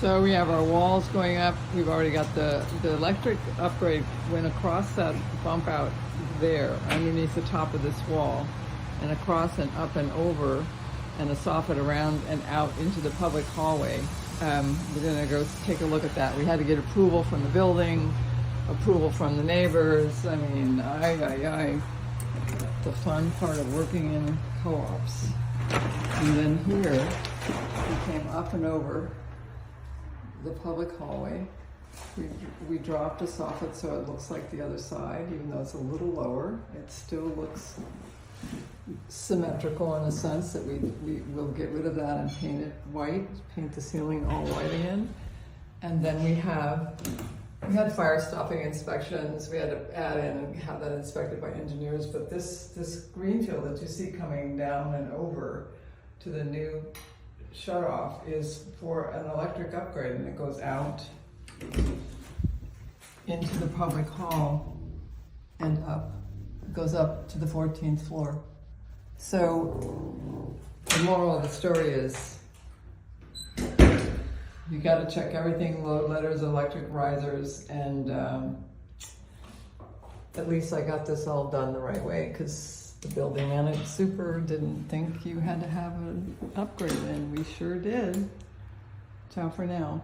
So we have our walls going up. We've already got the electric upgrade went across that bump out there underneath the top of this wall and across and up and over and a soffit around and out into the public hallway. We're gonna go take a look at that. We had to get approval from the building, approval from the neighbors. I mean, the fun part of working in co-ops. And then here, we came up and over the public hallway. We dropped a soffit so it looks like the other side, even though it's a little lower. It still looks symmetrical in a sense that we will get rid of that and paint it white, paint the ceiling all white again. And then we had fire stopping inspections. We had to add in and have that inspected by engineers. But this green field that you see coming down and over to the new shut off is for an electric upgrade, and it goes out into the public hall and up. It goes up to the 14th floor. So the moral of the story is you got to check everything: load letters, electric risers, and at least I got this all done the right way, because the building and its super didn't think you had to have an upgrade, and we sure did. Ciao for now.